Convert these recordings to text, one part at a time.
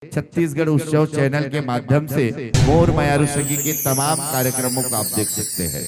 छत्तीसगढ़ उत्सव चैनल के माध्यम से मोर मायारू सखी के तमाम कार्यक्रमों को आप देख सकते हैं।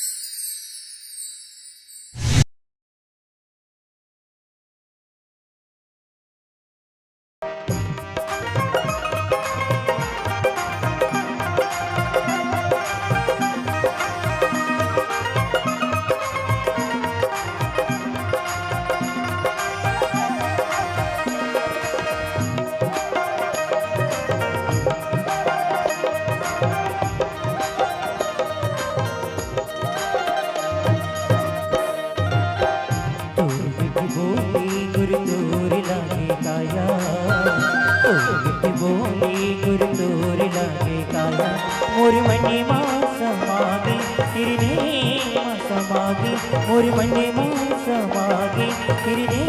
मोर मने माँ समागे हिरने माँ समागे मोर मने माँ समागे हिरने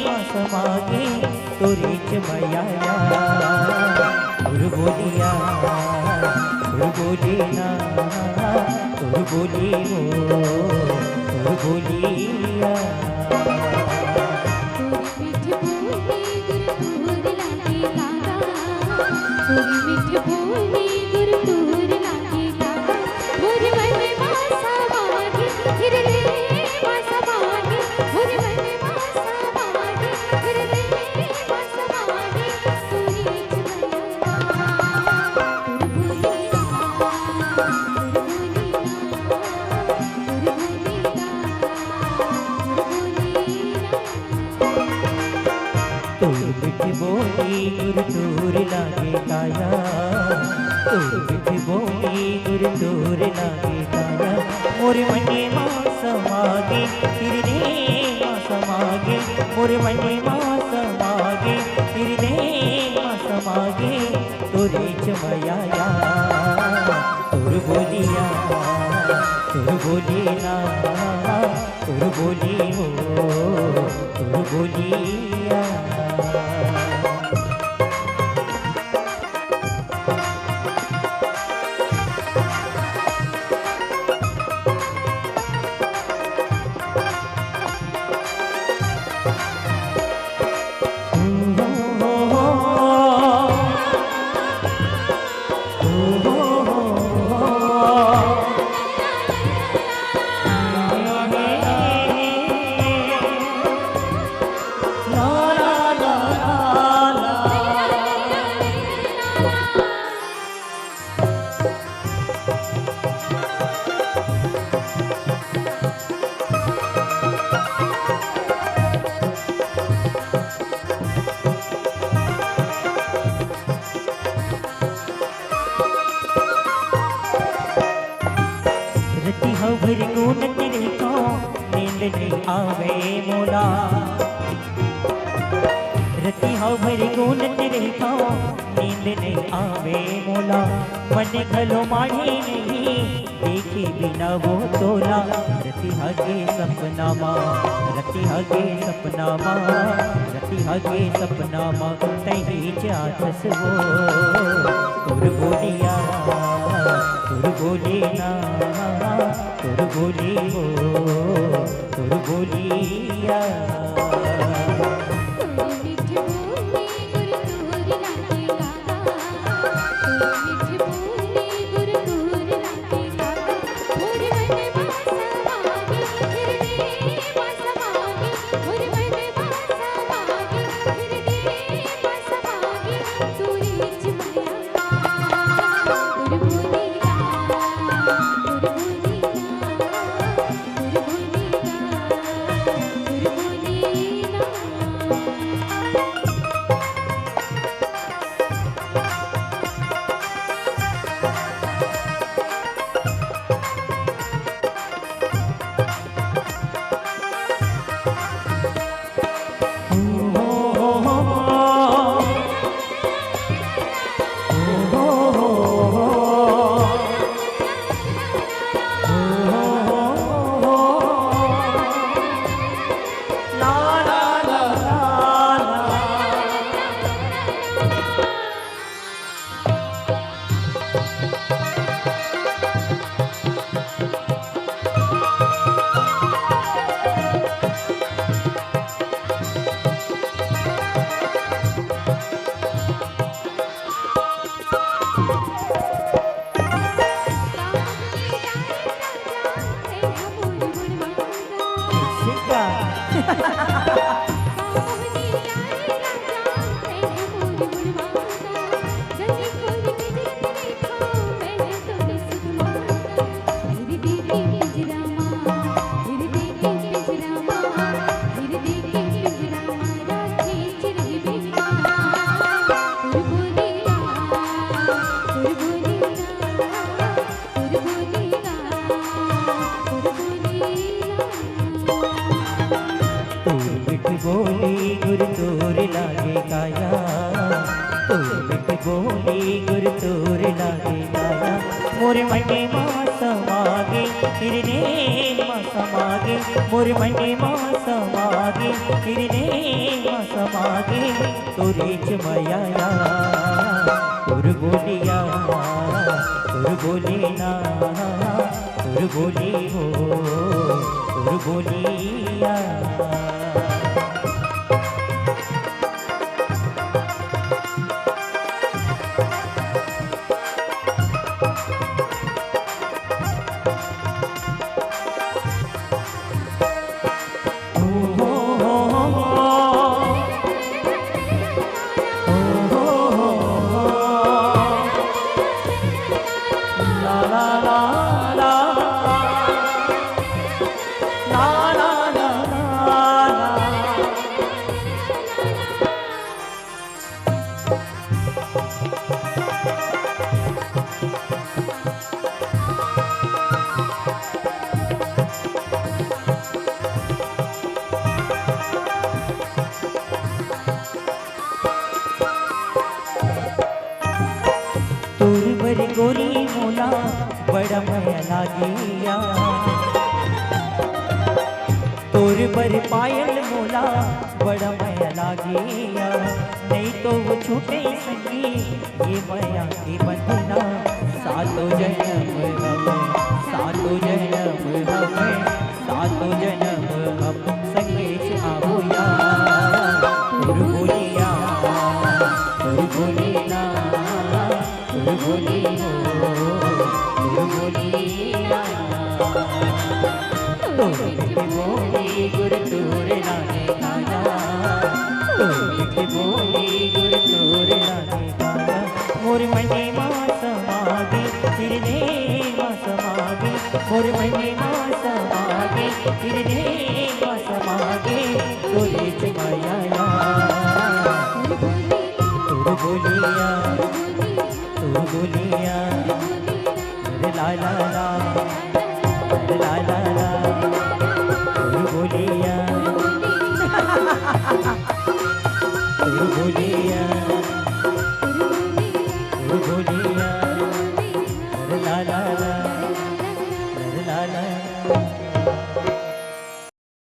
माँ समागे तोरे चमया तुर बोलिया तुर बोलिना तुर बोली हो तुर बोलिया बोली गुरु तोर लागे काया तू बोली गुरु तोर लागे काया मोर मने माँ समागे हिरने माँ समागे मोर मने माँ समागे हिरने माँ समागे तोरे चमया तुर बोलिया तुर बोलिना तुर बोली हो तुर बोलिया भरी गुण तेरे को नींद नहीं आवे मोला रति हाउ भरी गुण तेरे को नींद नहीं आवे मोला मन घलो माढ़े नहीं देखे बिना वो तोला रति हगे सपना माँ रति हगे सपना माँ रति हगे सपना माँ तही जातस वो तुर बोलिया तुर बोलिना तुर बोली हो तुर बोलिया बोली बोली गुर तोर लागे लाया मोर मने माँ समागे हिरने माँ समागे मोर मने माँ समागे हिरने माँ समागे तोरे चमयाया तुर बोलिया तुर बोलिना तुर बोली हो तुर बोलिया तोर बर गोरी मोला बड़ा माया लागिया तोर बर पायल मोला बड़ा माया लागिया नहीं तो वो छूटे संगी ये माया की बंधना सातों जन्म हमें सातों जन्म हमें सातों जन्म हम संगे से आबोया तुर बोलिया तुर बोलिना तुर बोली हो तुर बोलिया तुर बोली गुर तोर लागे लाया तुर बोली गुर तोर लागे लाया मोर मने माँ समागे हिरने माँ समागे मोर मने माँ समागे हिरने माँ समागे तोरे चमयाया तुर बोलिया तुर बोलिया ला ला ला ला ला ला तुर बोलिया तुर बोलिया तुर बोलिया ला ला